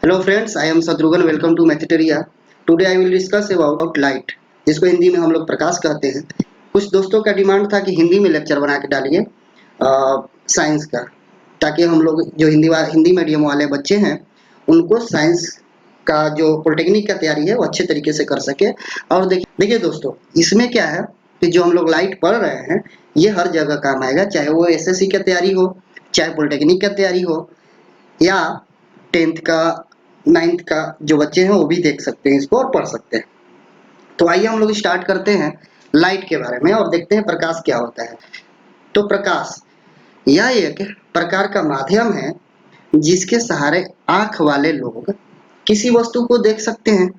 Hello friends, I am Sadrugan. Welcome to Mathiteria. Today I will discuss about light, जिसको हिंदी में हम लोग प्रकाश कहते हैं। कुछ दोस्तों का डिमांड था कि हिंदी में लेक्चर बना के डालिए साइंस का, ताकि हम लोग जो हिंदी मीडियम वाले बच्चे हैं उनको साइंस का जो पॉलिटेक्निक का तैयारी है वो अच्छे तरीके से कर सके। और देखिए दोस्तों, इसमें क्या है कि जो हम लोग लाइट पढ़ रहे हैं ये हर जगह काम आएगा, चाहे वो एसएससी की तैयारी हो, चाहे पॉलिटेक्निक का तैयारी हो, या 10th का 9th का जो बच्चे हैं वो भी देख सकते हैं इसको और पढ़ सकते हैं। तो आइए हम लोग स्टार्ट करते हैं लाइट के बारे में और देखते हैं प्रकाश क्या होता है। तो प्रकाश यह एक प्रकार का माध्यम है जिसके सहारे आंख वाले लोग किसी वस्तु को देख सकते हैं।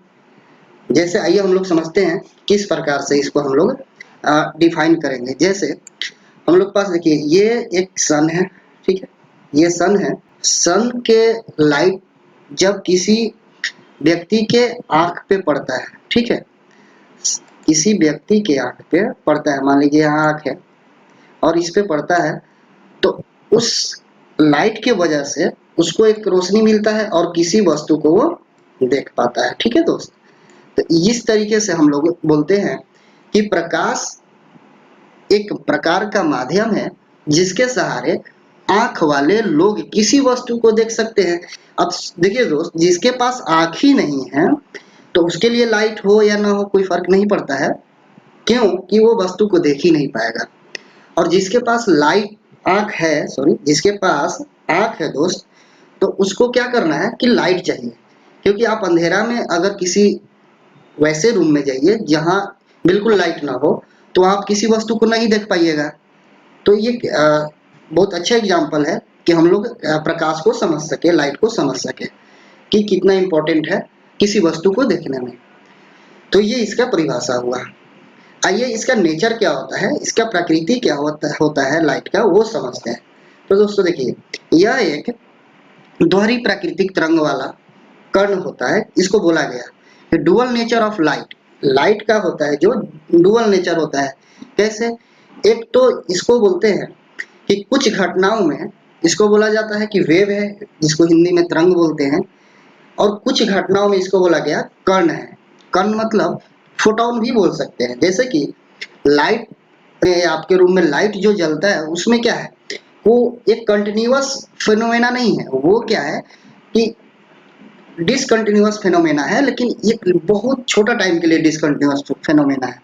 जैसे आइए हम लोग समझते हैं किस प्रकार से इसको हम लोग डिफाइन करेंगे। जैसे हम लोग पास देखिए ये एक सन है, ठीक है, ये सन है। सन के लाइट जब किसी व्यक्ति के आंख पे पड़ता है, ठीक है, किसी व्यक्ति के आंख पे पड़ता है, मान लीजिए यहाँ आंख है और इस पे पड़ता है, तो उस लाइट के वजह से उसको एक रोशनी मिलता है और किसी वस्तु को वो देख पाता है। ठीक है दोस्त, तो इस तरीके से हम लोग बोलते हैं कि प्रकाश एक प्रकार का माध्यम है जिसके सहारे आंख वाले लोग किसी वस्तु को देख सकते हैं। अब देखिए दोस्त, जिसके पास आंख ही नहीं है तो उसके लिए लाइट हो या ना हो कोई फर्क नहीं पड़ता है, क्यों कि वो वस्तु को देख ही नहीं पाएगा। और जिसके पास जिसके पास आंख है दोस्त, तो उसको क्या करना है कि लाइट चाहिए, क्योंकि आप अंधेरा में अगर किसी वैसे रूम में जाइए जहां बिल्कुल लाइट ना हो तो आप किसी वस्तु को नहीं देख पाइएगा। तो ये बहुत अच्छा एग्जाम्पल है कि हम लोग प्रकाश को समझ सके, लाइट को समझ सके कि कितना इम्पोर्टेंट है किसी वस्तु को देखने में। तो ये इसका परिभाषा हुआ। आइए इसका नेचर क्या होता है, इसका प्रकृति क्या होता है लाइट का, वो समझते हैं। तो दोस्तों देखिए, यह एक दोहरी प्राकृतिक तरंग वाला कण होता है। इसको बोला गया dual nature of light. Light का होता है जो डुअल नेचर होता है। कैसे? एक तो इसको बोलते हैं कि कुछ घटनाओं में इसको बोला जाता है कि वेव है, जिसको हिंदी में तरंग बोलते हैं, और कुछ घटनाओं में इसको बोला गया कण है। कण मतलब फोटोन भी बोल सकते हैं। जैसे कि लाइट, आपके रूम में लाइट जो जलता है उसमें क्या है, वो एक कंटिन्यूअस फिनोमेना नहीं है, वो क्या है कि डिसकंटिन्यूअस फेनोमेना है, लेकिन ये बहुत छोटा टाइम के लिए डिसकंटिन्यूअस फेनोमेना है।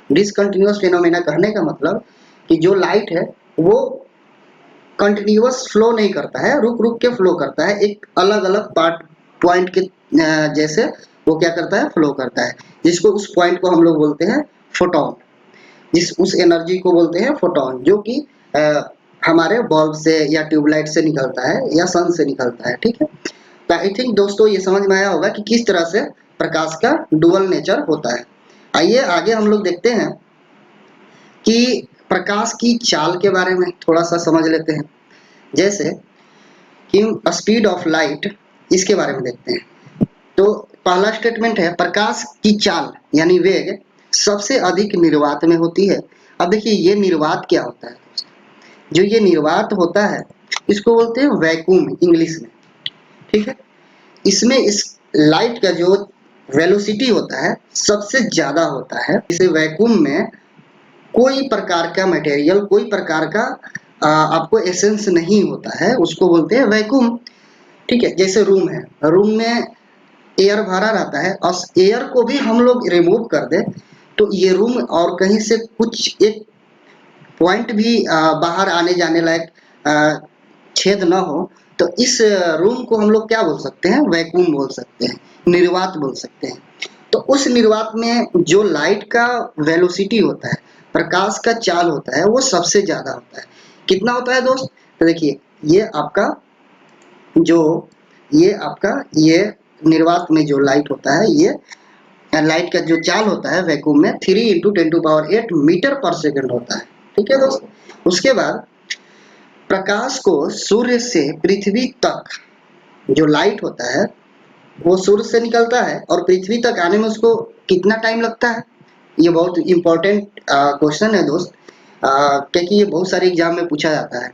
डिसकंटिन्यूअस फेनोमेना कहने का मतलब कि जो लाइट है वो कंटिन्यूअस फ्लो नहीं करता है, रुक रुक के फ्लो करता है, एक अलग अलग पॉइंट के जैसे वो क्या करता है, फ्लो करता है, जिसको उस पॉइंट को हम लोग बोलते हैं फोटोन। उस एनर्जी को बोलते हैं फोटोन, जो कि हमारे बल्ब से या ट्यूबलाइट से निकलता है या सन से निकलता है। ठीक है, तो आई थिंक दोस्तों ये समझ में आया होगा कि किस तरह से प्रकाश का डुअल नेचर होता है। आइए आगे हम लोग देखते हैं कि प्रकाश की चाल के बारे में थोड़ा सा समझ लेते हैं। जैसे कि स्पीड ऑफ लाइट, इसके बारे में देखते हैं। तो पहला स्टेटमेंट है प्रकाश की चाल यानी वेग सबसे अधिक निर्वात में होती है। अब देखिए ये निर्वात क्या होता है, जो ये निर्वात होता है इसको बोलते हैं वैक्यूम इंग्लिश में। ठीक है, इसमें इस लाइट का जो वेलोसिटी होता है सबसे ज्यादा होता है। इसे वैक्यूम में कोई प्रकार का मटेरियल, कोई प्रकार का आपको एसेंस नहीं होता है, उसको बोलते हैं वैक्यूम। ठीक है, जैसे रूम है, रूम में एयर भरा रहता है और एयर को भी हम लोग रिमूव कर दे तो ये रूम और कहीं से कुछ एक पॉइंट भी बाहर आने जाने लायक छेद न हो, तो इस रूम को हम लोग क्या बोल सकते हैं, वैक्यूम बोल सकते हैं, निर्वात बोल सकते हैं। तो उस निर्वात में जो लाइट का वेलोसिटी होता है, प्रकाश का चाल होता है, वो सबसे ज्यादा होता है। कितना होता है दोस्त? तो देखिए जो ये निर्वात में जो लाइट होता है, ये लाइट का जो चाल होता है वैक्यूम में 3 × 10⁸ मीटर पर सेकंड होता है। ठीक है दोस्त, उसके बाद प्रकाश को सूर्य से पृथ्वी तक जो लाइट होता है वो सूर्य से निकलता है और पृथ्वी तक आने में उसको कितना टाइम लगता है। ये बहुत इंपॉर्टेंट क्वेश्चन है दोस्त, क्योंकि ये बहुत सारे एग्जाम में पूछा जाता है।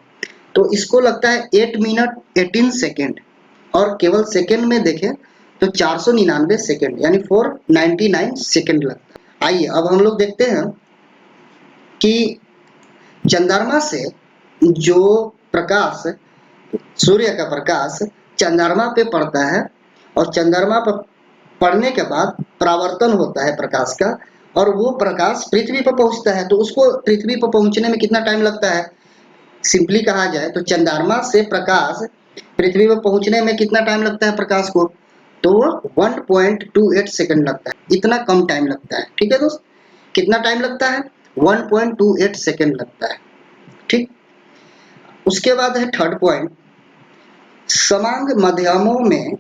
तो इसको लगता है 8 मिनट 18 सेकेंड। और केवल सेकंड में देखें तो 499 सेकंड यानी 499 सेकंड लगता है। आइए अब हम लोग देखते हैं कि चंद्रमा से जो प्रकाश, सूर्य का प्रकाश चंद्रमा पे पड़ता है और चंद्रमा पर पड़ने के बाद परावर्तन होता है प्रकाश का और वो प्रकाश पृथ्वी पर पहुंचता है। तो उसको पृथ्वी पर पहुंचने में कितना टाइम लगता है? सिंपली कहा जाए तो चंद्रमा से प्रकाश पृथ्वी पर पहुंचने में कितना टाइम लगता है प्रकाश को? तो 1.28 सेकंड लगता है। इतना कम टाइम लगता है। ठीक है दोस्त, कितना टाइम लगता है? 1.28 सेकंड लगता है। ठीक, उसके बाद है थर्ड पॉइंट, समांग माध्यमों में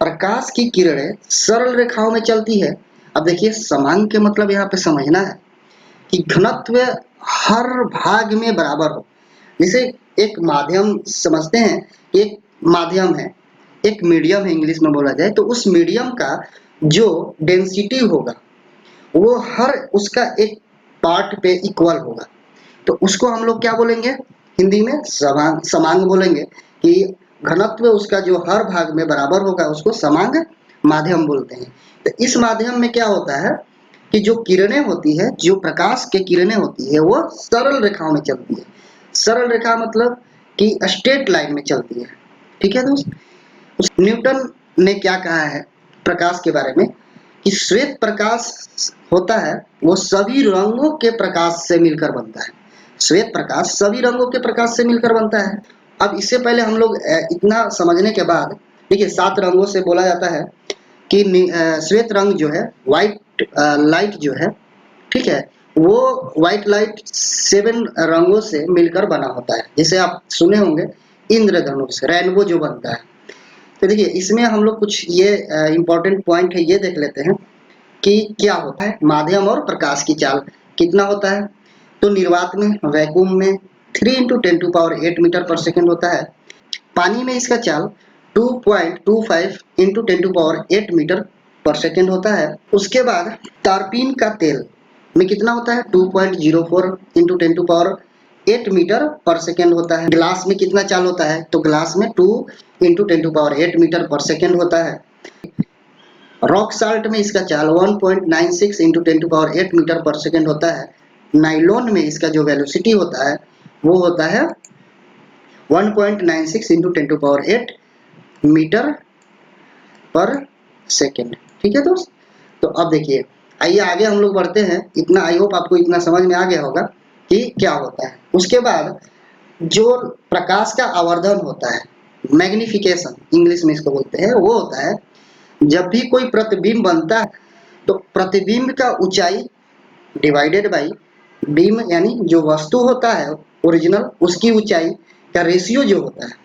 प्रकाश की किरणें सरल रेखाओं में चलती है। अब देखिए समांग के मतलब यहाँ पे समझना है कि घनत्व हर भाग में बराबर हो। जैसे एक माध्यम समझते हैं, एक माध्यम है, एक मीडियम है इंग्लिश में बोला जाए, तो उस मीडियम का जो डेंसिटी होगा वो हर उसका एक पार्ट पे इक्वल होगा। तो उसको हम लोग क्या बोलेंगे हिंदी में? समांग बोलेंगे कि घनत्व उसका जो हर भाग में बराबर होगा उसको समांग माध्यम बोलते हैं। तो इस माध्यम में क्या होता है कि जो किरणें होती है, जो प्रकाश के किरणें होती है वो सरल रेखाओं में चलती है। सरल रेखा मतलब कि स्ट्रेट लाइन में चलती है। ठीक है दोस्त, न्यूटन ने क्या कहा है प्रकाश के बारे में कि श्वेत प्रकाश होता है वो सभी रंगों के प्रकाश से मिलकर बनता है। श्वेत प्रकाश सभी रंगों के प्रकाश से मिलकर बनता है। अब इससे पहले हम लोग इतना समझने के बाद देखिए 7 रंगों से बोला जाता है कि श्वेत रंग जो है, व्हाइट लाइट जो है, ठीक है, वो व्हाइट लाइट 7 रंगों से मिलकर बना होता है। जैसे आप सुने होंगे इंद्रधनुष, रेनबो जो बनता है। तो देखिए इसमें हम लोग कुछ ये इम्पोर्टेंट पॉइंट है, ये देख लेते हैं कि क्या होता है माध्यम और प्रकाश की चाल कितना होता है। तो निर्वात में, वैक्यूम में 3 × 10⁸ मीटर पर सेकेंड होता है। पानी में इसका चाल 2.25 × 10⁸ मीटर पर सेकेंड होता है। उसके बाद तारपीन का तेल में कितना होता है? 2.04 × 10⁸ मीटर पर सेकेंड होता है। ग्लास में कितना चाल होता है? तो ग्लास में 2 × 10⁸ मीटर पर सेकेंड होता है। रॉक साल्ट में इसका चाल 1.96 × 10⁸ मीटर पर सेकेंड होता है। नाइलॉन में इसका जो वेलोसिटी होता है वो होता है 1.96 × 10⁸ मीटर पर सेकेंड। ठीक है दोस्त, तो अब देखिए आइए आगे हम लोग बढ़ते हैं। इतना आई होप आपको इतना समझ में आ गया होगा कि क्या होता है। उसके बाद जो प्रकाश का आवर्धन होता है, मैग्निफिकेशन इंग्लिश में इसको बोलते हैं, वो होता है जब भी कोई प्रतिबिंब बनता है तो प्रतिबिंब का ऊंचाई डिवाइडेड बाई बीम, यानी जो वस्तु होता है ओरिजिनल, उसकी ऊंचाई का रेशियो जो होता है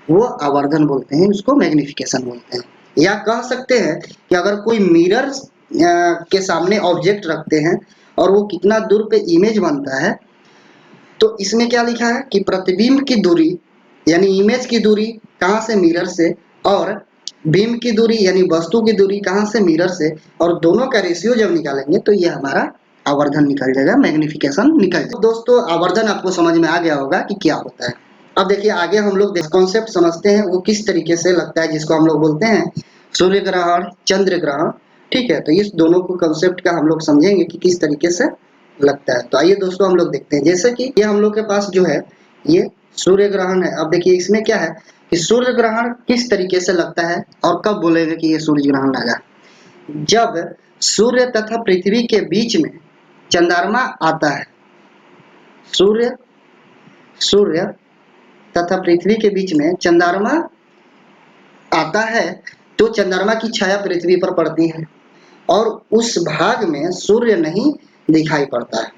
वो आवर्धन बोलते हैं, उसको मैग्निफिकेशन बोलते हैं। या कह सकते हैं कि अगर कोई मिरर के सामने ऑब्जेक्ट रखते हैं और वो कितना दूर पे इमेज बनता है, तो इसमें क्या लिखा है कि प्रतिबिंब की दूरी यानी इमेज की दूरी कहाँ से? मिरर से, और बीम की दूरी यानी वस्तु की दूरी कहाँ से? मिरर से, और दोनों का रेशियो जब निकालेंगे तो ये हमारा आवर्धन निकल जाएगा, मैग्निफिकेशन निकल जाएगा। दोस्तों आवर्धन आपको समझ में आ गया होगा कि क्या होता है। अब देखिए आगे हम लोग कॉन्सेप्ट समझते हैं वो किस तरीके से लगता है, जिसको हम लोग बोलते हैं सूर्य ग्रहण, चंद्र ग्रहण। ठीक है, तो इस दोनों को कॉन्सेप्ट का हम लोग समझेंगे कि किस तरीके से लगता है। तो आइए दोस्तों हम लोग देखते हैं। जैसे कि ये हम लोग के पास जो है ये सूर्य ग्रहण है। अब देखिए इसमें क्या है कि सूर्य ग्रहण किस तरीके से लगता है और कब बोलेंगे कि ये सूर्य ग्रहण लगा? जब सूर्य तथा पृथ्वी के बीच में चंद्रमा आता है, सूर्य तथा पृथ्वी के बीच में चंद्रमा आता है तो चंद्रमा की छाया पृथ्वी पर पड़ती है और उस भाग में सूर्य नहीं दिखाई पड़ता है।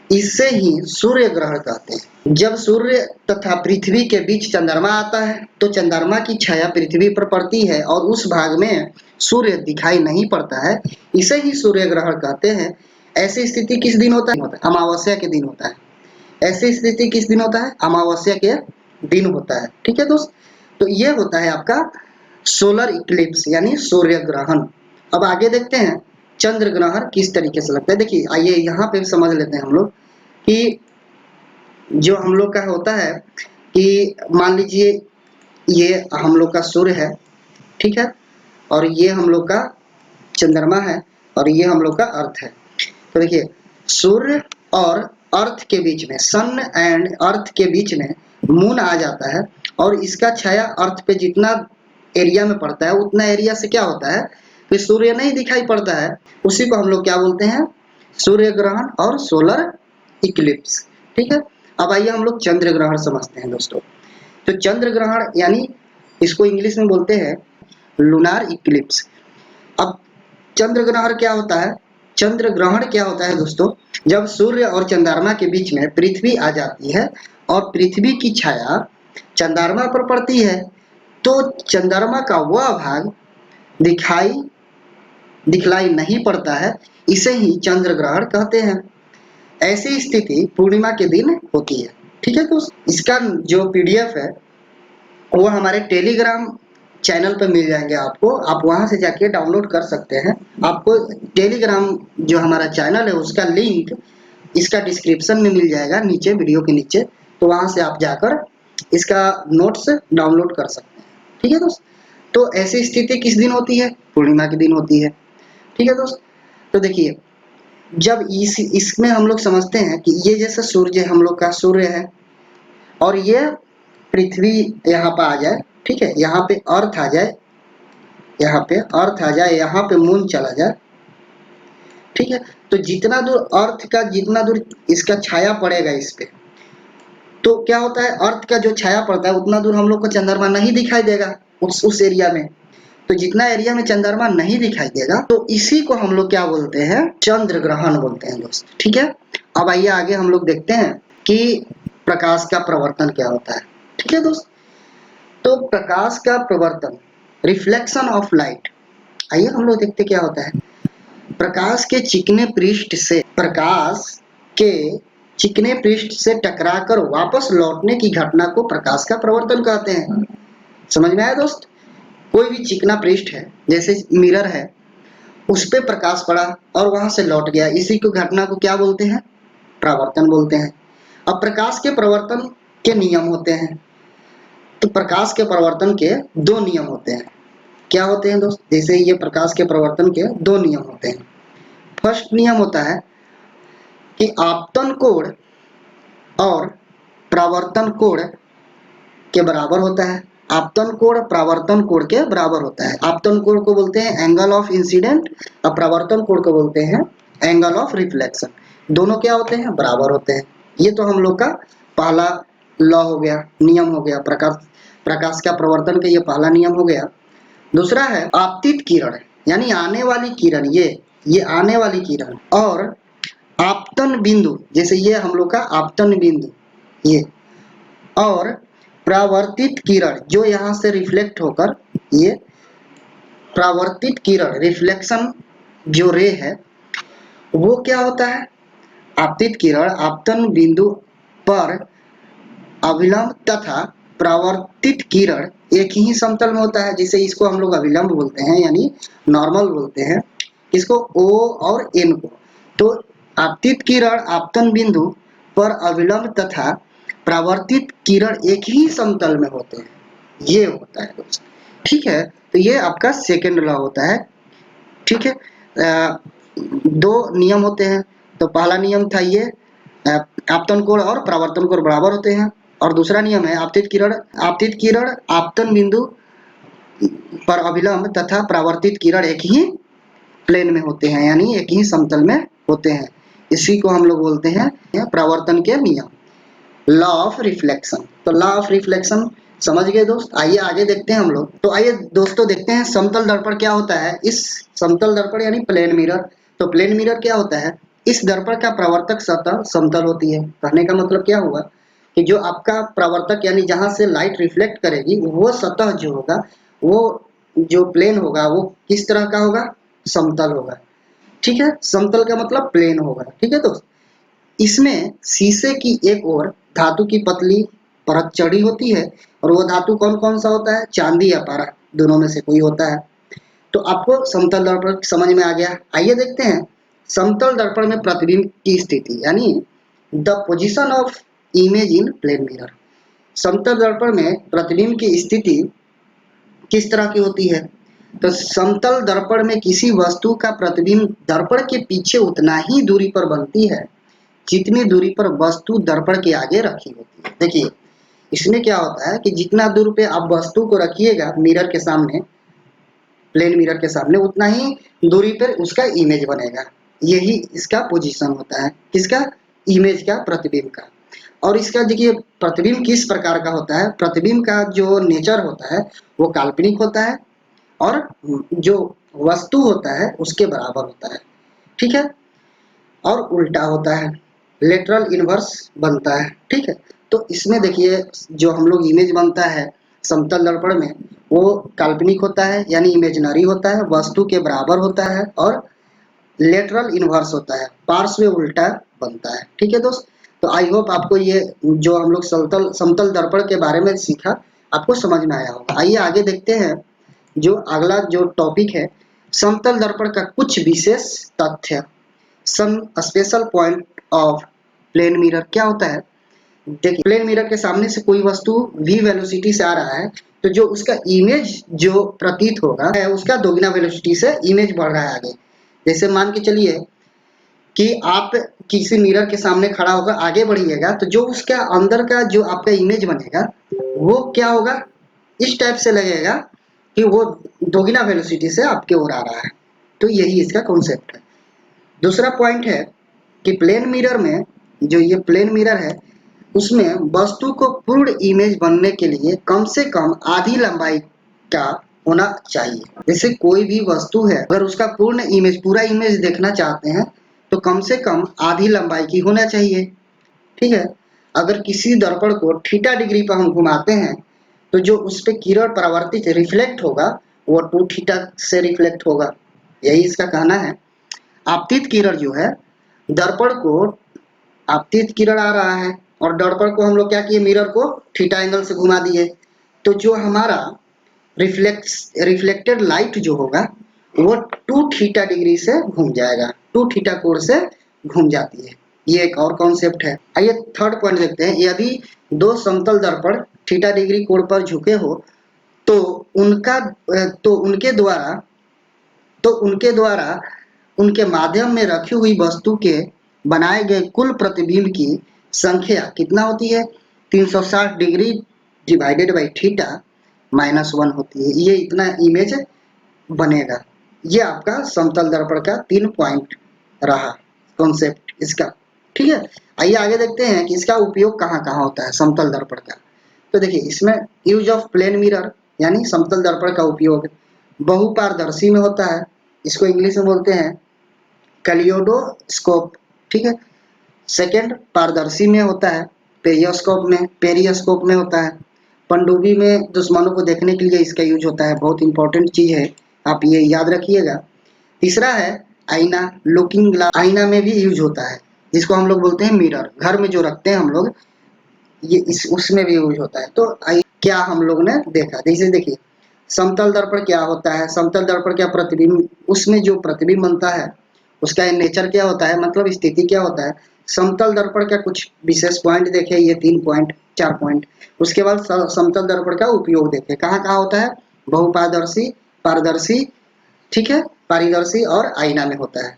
इसे ही सूर्य ग्रहण कहते हैं। जब सूर्य तथा पृथ्वी के बीच चंद्रमा आता है तो चंद्रमा की छाया पृथ्वी पर पड़ती है और उस भाग में सूर्य दिखाई नहीं पड़ता है, इसे ही सूर्य ग्रहण कहते हैं। ऐसी स्थिति किस दिन होता है? अमावस्या के दिन होता है। ऐसी स्थिति किस दिन होता है? अमावस्या के दिन होता है। ठीक है दोस्त, तो ये होता है आपका सोलर इक्लिप्स यानी सूर्य ग्रहण। अब आगे देखते हैं चंद्र ग्रहण किस तरीके से लगता है। देखिए आइए यहाँ पे समझ लेते हैं हम लोग कि जो हम लोग का होता है कि मान लीजिए ये हम लोग का सूर्य है, ठीक है। और ये हम लोग का चंद्रमा है और ये हम लोग का अर्थ है। तो देखिए सूर्य और अर्थ के बीच में, सन एंड अर्थ के बीच में मून आ जाता है और इसका छाया अर्थ पे जितना एरिया में पड़ता है उतना एरिया से क्या होता है कि सूर्य नहीं दिखाई पड़ता है। उसी को हम लोग क्या बोलते हैं, सूर्य ग्रहण और सोलर इक्लिप्स। ठीक है। अब आइए हम लोग चंद्र ग्रहण समझते हैं दोस्तों। तो चंद्र ग्रहण यानी इसको इंग्लिश में बोलते हैं लूनार इक्लिप्स। अब चंद्र ग्रहण क्या होता है, चंद्र ग्रहण क्या होता है दोस्तों, जब सूर्य और चंद्रमा के बीच में पृथ्वी आ जाती है और पृथ्वी की छाया चंद्रमा पर पड़ती है तो चंद्रमा का वह भाग दिखलाई नहीं पड़ता है, इसे ही चंद्र ग्रहण कहते हैं। ऐसी स्थिति पूर्णिमा के दिन होती है। ठीक है दोस्त, इसका जो पीडीएफ है वो हमारे टेलीग्राम चैनल पर मिल जाएंगे आपको, आप वहां से जाके डाउनलोड कर सकते हैं। आपको टेलीग्राम जो हमारा चैनल है उसका लिंक इसका डिस्क्रिप्शन में मिल जाएगा, नीचे वीडियो के नीचे, तो वहां से आप जाकर इसका नोट्स डाउनलोड कर सकते हैं। ठीक है दोस्त, तो ऐसी स्थिति किस दिन होती है, पूर्णिमा के दिन होती है। ठीक है दोस्त, तो देखिए जब इसमें हम लोग समझते हैं कि ये जैसे सूर्य हम लोग का सूर्य है और ये पृथ्वी यहाँ पर आ जाए, ठीक है, यहाँ पे अर्थ आ जाए, यहाँ पे अर्थ आ जाए, यहाँ पे मून चला जाए। ठीक है, तो जितना दूर अर्थ का जितना दूर इसका छाया पड़ेगा इस पे, तो क्या होता है अर्थ का जो छाया पड़ता है उतना दूर हम लोग को चंद्रमा नहीं दिखाई देगा उस एरिया में। तो जितना एरिया में चंद्रमा नहीं दिखाई देगा तो इसी को हम लोग क्या बोलते हैं, चंद्र ग्रहण बोलते हैं दोस्त। ठीक है, अब आइए आगे हम लोग देखते हैं कि प्रकाश का प्रवर्तन क्या होता है। ठीक है दोस्त, तो प्रकाश का प्रवर्तन, रिफ्लेक्शन ऑफ लाइट, आइए हम लोग देखते क्या होता है। प्रकाश के चिकने पृष्ठ से टकराकर वापस लौटने की घटना को प्रकाश का प्रवर्तन कहते हैं। समझ में आया दोस्त, कोई भी चिकना पृष्ठ है जैसे मिरर है, उस पे प्रकाश पड़ा और वहां से लौट गया, इसी को घटना को क्या बोलते हैं, प्रवर्तन बोलते हैं। अब प्रकाश के प्रवर्तन के नियम होते हैं, तो प्रकाश के प्रवर्तन के दो नियम होते हैं। क्या होते हैं दोस्त, जैसे ये प्रकाश के प्रवर्तन के दो नियम होते हैं। फर्स्ट नियम होता है कि आपतन कोण और परावर्तन कोण के बराबर होता है। आपतन कोण परावर्तन कोण के बराबर होता है। आपतन कोण को बोलते हैं एंगल ऑफ इंसिडेंट और परावर्तन कोण को बोलते हैं एंगल ऑफ रिफ्लेक्शन। दोनों क्या होते हैं, बराबर होते हैं। ये तो हम लोग का पहला लॉ हो गया, नियम हो गया, प्रकाश का प्रवर्तन का ये पहला नियम हो गया। दूसरा है आपतित किरण, यानी आने वाली किरण, ये आने वाली किरण, और आपतन बिंदु, जैसे ये हम लोग का आपतन बिंदु ये, और परावर्तित किरण जो यहाँ से रिफ्लेक्ट होकर, ये परावर्तित किरण रिफ्लेक्शन जो रे है वो क्या होता है, आपतित किरण आपतन बिंदु पर अविलंब तथा परावर्तित किरण एक ही समतल में होता है, जिसे इसको हम लोग अविलंब बोलते हैं यानी नॉर्मल बोलते हैं, इसको O और N को। तो आपतित किरण आपतन बिंदु पर अविलंब तथा परावर्तित किरण एक ही समतल में होते हैं, ये होता है दोस्त। ठीक है, तो ये आपका सेकेंड लॉ होता है। ठीक है, दो नियम होते हैं, तो पहला नियम था ये आपतन कोण और परावर्तन कोण बराबर होते हैं, और दूसरा नियम है आपतित किरण आपतन बिंदु पर अभिलंब तथा परावर्तित किरण एक ही प्लेन में होते हैं, यानी एक ही समतल में होते हैं। इसी को हम लोग बोलते हैं परावर्तन के नियम, लॉ ऑफ रिफ्लेक्शन। तो लॉ ऑफ रिफ्लेक्शन समझ गए दोस्त। आइए आगे देखते हैं हम लोग। तो आइए दोस्तों देखते हैं समतल दर्पण क्या होता है। इस समतल दर्पण यानी प्लेन मिरर, तो प्लेन मिरर क्या होता है, इस दर्पण का प्रवर्तक सतह समतल होती है। कहने का मतलब क्या हुआ कि जो आपका प्रवर्तक यानी जहां से लाइट रिफ्लेक्ट करेगी वो सतह जो होगा, वो जो प्लेन होगा वो किस तरह का होगा, समतल होगा। ठीक है, समतल का मतलब प्लेन होगा। ठीक है दोस्त, इसमें शीशे की एक ओर धातु की पतली परत चढ़ी होती है, और वो धातु कौन कौन सा होता है, चांदी या पारा, दोनों में से कोई होता है। तो आपको समतल दर्पण समझ में आ गया। आइए देखते हैं समतल दर्पण में प्रतिबिंब की स्थिति, यानी the position of image in plane mirror. समतल दर्पण में प्रतिबिंब की स्थिति किस तरह की होती है? तो समतल दर्पण में किसी वस्तु का प्रतिबिंब दर्पण के पीछे उतना ही दूरी पर बनती है जितनी दूरी पर वस्तु दर्पण के आगे रखी होती है। देखिए, इसमें क्या होता है कि जितना दूर पे आप वस्तु को रखिएगा मिरर के सामने, प्लेन मिरर के सामने, उतना ही दूरी पर उसका इमेज बनेगा। यही इसका पोजीशन होता है, किसका? इमेज का, प्रतिबिंब का। और इसका देखिए प्रतिबिंब किस प्रकार का होता है? प्रतिबिंब का जो नेचर होता है वो काल्पनिक होता है और जो वस्तु होता है उसके बराबर होता है, ठीक है, और उल्टा होता है, लेटरल इनवर्स बनता है, ठीक है। तो इसमें देखिए जो हम लोग इमेज बनता है समतल दर्पण में वो काल्पनिक होता है यानी इमेजिनरी होता है, वस्तु के बराबर होता है और लेटरल इनवर्स होता है, पार्श्व उल्टा बनता है, ठीक है दोस्त। तो आई होप आपको ये जो हम लोग समतल दर्पण के बारे में सीखा आपको समझ में आया होगा। आइए आगे देखते हैं जो अगला जो टॉपिक है, समतल दर्पण का कुछ विशेष तथ्य, some special point of plane mirror. क्या होता है? देखिए प्लेन मिरर के सामने से कोई वस्तु v वेलोसिटी से आ रहा है तो जो उसका इमेज जो प्रतीत होगा है उसका दोगुना वेलोसिटी से इमेज बढ़ रहा है आगे। जैसे मान के चलिए कि आप किसी मिरर के सामने खड़ा होकर आगे बढ़िएगा तो जो उसका अंदर का जो आपका इमेज बनेगा वो क्या होगा, इस टाइप से लगेगा कि वो दोगुना वेलोसिटी से आपके ओर आ रहा है। तो यही इसका कॉन्सेप्ट है। दूसरा पॉइंट है कि प्लेन मिरर में, जो ये प्लेन मिरर है उसमें वस्तु को पूर्ण इमेज बनने के लिए कम से कम आधी लंबाई का होना चाहिए। जैसे कोई भी वस्तु है अगर उसका पूर्ण इमेज, पूरा इमेज देखना चाहते हैं तो कम से कम आधी लंबाई की होना चाहिए, ठीक है। अगर किसी दर्पण को थीटा डिग्री पर हम घुमाते हैं तो जो उस पे किरण परावर्तित रिफ्लेक्ट होगा वो 2 थीटा से रिफ्लेक्ट होगा। यही इसका कहना है। आपतित किरण जो है दर्पण को, आपतित किरण आ रहा है और दर्पण को हम लोग क्या किए, मिरर को थीटा एंगल से घुमा दिए तो जो हमारा रिफ्लेक्टेड लाइट जो होगा वो 2 थीटा डिग्री से घूम जाएगा, 2 थीटा कोण से घूम जाती है। ये एक और कॉन्सेप्ट है। आइए थर्ड पॉइंट देखते हैं। यदि दो समतल दर्पण थीटा डिग्री कोण पर झुके हो तो उनका तो उनके द्वारा उनके माध्यम में रखी हुई वस्तु के बनाए गए कुल प्रतिबिंब की संख्या कितना होती है? 360 डिग्री डिवाइडेड बाई थीटा -1 होती है। ये इतना इमेज बनेगा। ये आपका समतल दर्पण का 3 पॉइंट रहा कॉन्सेप्ट इसका, ठीक है। आइए आगे देखते हैं कि इसका उपयोग कहाँ कहाँ होता है समतल दर्पण का। तो देखिए इसमें यूज ऑफ प्लेन मिरर यानी समतल दर्पण का उपयोग बहुपारदर्शी में होता है। इसको इंग्लिश में बोलते हैं कैलियोडोस्कोप, ठीक है। सेकंड पारदर्शी में होता है, पेरियोस्कोप में होता है। पनडुब्बी में दुश्मनों को देखने के लिए इसका यूज होता है, बहुत इंपॉर्टेंट चीज है, आप ये याद रखिएगा। तीसरा है आईना, लुकिंग ग्लास, आईना में भी यूज होता है जिसको हम लोग बोलते हैं मिरर, घर में जो रखते हैं हम लोग, ये इस उसमें भी यूज होता है। तो क्या हम लोग ने देखा, जैसे देखिए समतल दर्पण क्या होता है, समतल दर्पण क्या प्रतिबिंब, उसमें जो प्रतिबिंब बनता है उसका नेचर क्या होता है, मतलब स्थिति क्या होता है। समतल दर्पण का कुछ विशेष पॉइंट देखे, ये 3 पॉइंट 4 पॉइंट। उसके बाद समतल दर्पण का उपयोग देखे, कहाँ कहाँ होता है, बहुपारदर्शी, पारदर्शी, ठीक है, पारदर्शी और आईना में होता है,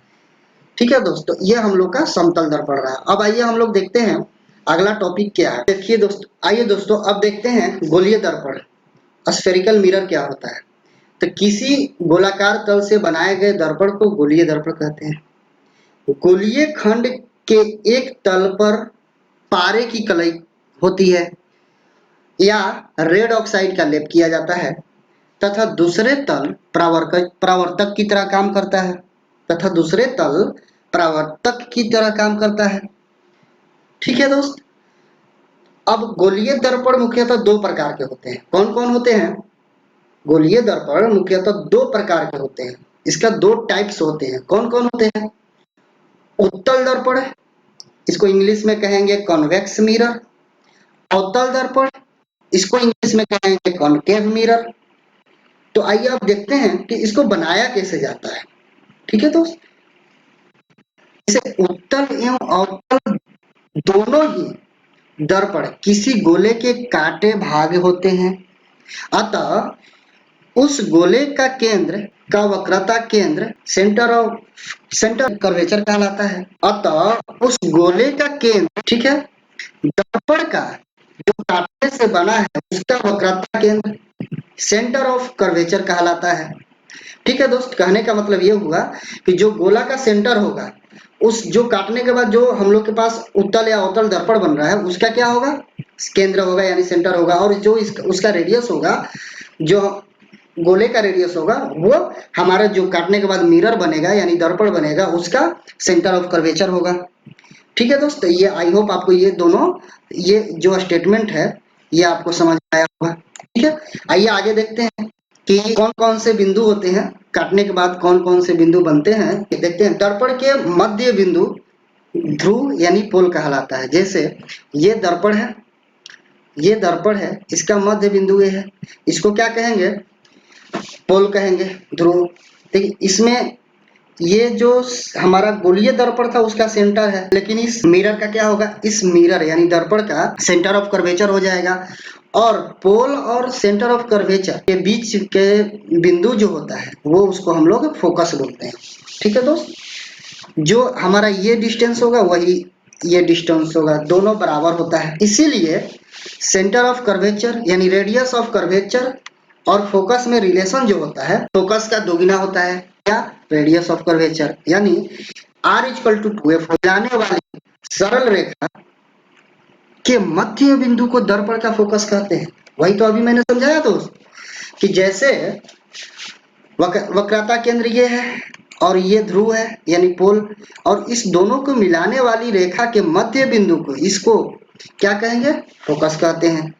ठीक है दोस्तों। ये हम लोग का समतल दर्पण रहा। अब आइए हम लोग देखते हैं अगला टॉपिक क्या है। देखिए दोस्तों, आइए दोस्तों अब देखते हैं गोलीय दर्पण, स्फेरिकल मिरर क्या होता है। तो किसी गोलाकार तल से बनाए गए दर्पण को गोलीय दर्पण कहते हैं। गोलीय खंड के एक तल पर पारे की कलाई होती है या रेड ऑक्साइड का लेप किया जाता है तथा दूसरे तल परावर्तक की तरह काम करता है, तथा दूसरे तल परावर्तक की तरह काम करता है, ठीक है दोस्त। अब गोलीय दर्पण मुख्यतः 2 प्रकार के होते हैं। कौन कौन होते हैं? गोलीय दर्पण मुख्यतः 2 प्रकार के होते हैं। इसका 2 टाइप्स होते हैं। कौन कौन होते हैं? उत्तल दर्पण, इसको इंग्लिश में कहेंगे कॉन्वेक्स मिरर। अवतल दर्पण, इसको इंग्लिश में कहेंगे कॉनकेव मिरर। तो आइए आप देखते हैं कि इसको बनाया कैसे जाता है, ठीक है दोस्त। इसे उत्तल एवं अवतल दोनों ही दर्पण किसी गोले के काटे भाग होते हैं। अतः उस गोले का केंद्र का वक्रता केंद्र सेंटर कर्वेचर कहलाता है। अतः उस गोले का केंद्र, ठीक है, दर्पण का जो काटने से बना है उसका वक्रता केंद्र सेंटर ऑफ कर्वेचर कहलाता है। ठीक है दोस्त, कहने का मतलब ये हुआ कि जो गोला का सेंटर होगा, उस जो काटने के बाद जो हम लोग के पास उत्तल या अवतल दर्पण बन रहा है उसका क्या होगा, केंद्र होगा यानी सेंटर होगा। और जो उसका रेडियस होगा, जो गोले का रेडियस होगा, वो हमारा जो काटने के बाद मिरर बनेगा यानी दर्पण बनेगा उसका सेंटर ऑफ कर्वेचर होगा। ठीक है दोस्त, ये आई होप आपको ये दोनों ये जो स्टेटमेंट है ये आपको समझ आया होगा। ठीक है, आइए आगे देखते हैं कि कौन कौन से बिंदु होते हैं, काटने के बाद कौन कौन से बिंदु बनते हैं देखते हैं। दर्पण के मध्य बिंदु ध्रुव यानी पोल कहलाता है। जैसे ये दर्पण है, ये दर्पण है, इसका मध्य बिंदु ये है, इसको क्या कहेंगे, पोल कहेंगे, ध्रुव। देखिए इसमें ये जो हमारा गोलीय दर्पण था उसका सेंटर है, लेकिन इस मिरर का क्या होगा, इस मिरर यानी दर्पण का सेंटर ऑफ कर्वेचर हो जाएगा। और पोल और सेंटर ऑफ कर्वेचर के बीच के बिंदु जो होता है वो उसको हम लोग फोकस बोलते हैं। ठीक है दोस्त, जो हमारा ये डिस्टेंस होगा वही ये डिस्टेंस होगा, दोनों बराबर होता है। इसीलिए सेंटर ऑफ कर्वेचर यानी रेडियस ऑफ कर्वेचर और फोकस में रिलेशन जो होता है फोकस का दोगुना होता है, क्या, रेडियस ऑफ कर्वेचर, यानी r इक्वल टू 2f हो जाने वाली सरल रेखा के मध्य बिंदु को दर्पण का फोकस कहते हैं। वही तो अभी मैंने समझाया दोस्त कि जैसे वक्रता केंद्र ये है और ये ध्रुव है यानी पोल, और इस दोनों को मिलाने वाली रेखा के मध्य बिंदु को इसको क्या कहेंगे, फोकस कहते हैं।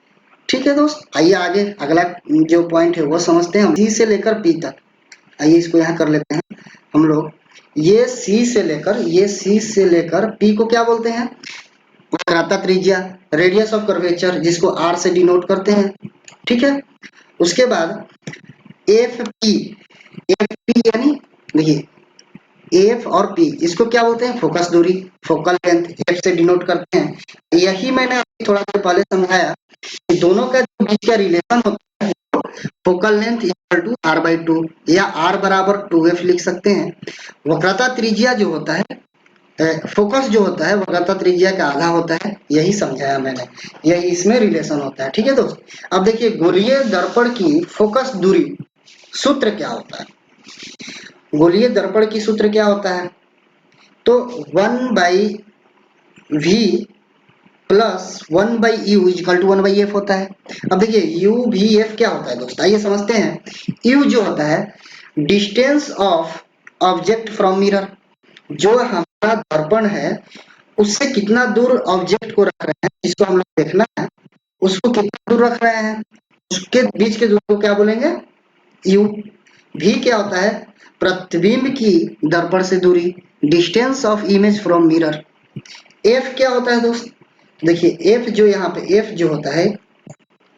ठीक है दोस्त, आइए आगे अगला जो पॉइंट है वो समझते हैं हम, सी से लेकर पी तक। आइए इसको यहाँ कर लेते हैं हम लोग। ये सी से लेकर पी को क्या बोलते हैं, वक्रता त्रिज्या, रेडियस ऑफ कर्वेचर जिसको आर से डिनोट करते हैं। ठीक है, उसके बाद एफ पी यानी देखिए एफ और पी इसको क्या बोलते हैं, फोकस दूरी, फोकल लेंथ एफ से डिनोट करते हैं। यही मैंने थोड़ा देर पहले समझाया कि दोनों का जो बीच का रिलेशन होता है focal length equal to R by 2 या आर बराबर 2f लिख सकते हैं। वक्रता त्रिज्या जो होता है, फोकस जो होता है वक्रता त्रिज्या का आधा होता है, यही समझाया मैंने, यही इसमें रिलेशन होता है। ठीक है दोस्त, अब देखिए गोलीय दर्पण की फोकस दूरी सूत्र क्या होता है, गोलीय दर्पण की सूत्र क्या होता है, तो 1/v plus 1/u equal to 1/f होता है। अब देखिए u v f क्या होता है दोस्त, आइए समझते हैं। u जो होता है distance of object from mirror, जो हमारा दर्पण है उससे कितना दूर ऑब्जेक्ट को रख रहे हैं, जिसको हम लोग देखना है उसको कितना दूर रख रहे हैं, उसके बीच के दूरी को क्या बोलेंगे, u। v क्या होता है, प्रतिबिंब की दर्पण से दूरी, distance of image from mirror. f क्या होता है दोस्त, देखिए f जो यहाँ पे f जो होता है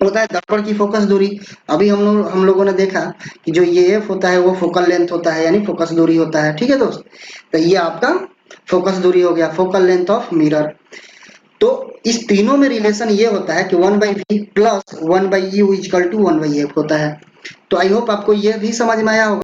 दर्पण की फोकस दूरी। अभी हम लोगों ने देखा कि जो ये f होता है वो फोकल लेंथ होता है यानी फोकस दूरी होता है। ठीक है दोस्त, तो ये आपका फोकस दूरी हो गया, फोकल लेंथ ऑफ मिरर। तो इस तीनों में रिलेशन ये होता है कि 1/v plus 1/u equal to 1/f होता है। तो आई होप आपको ये भी समझ में आया होगा।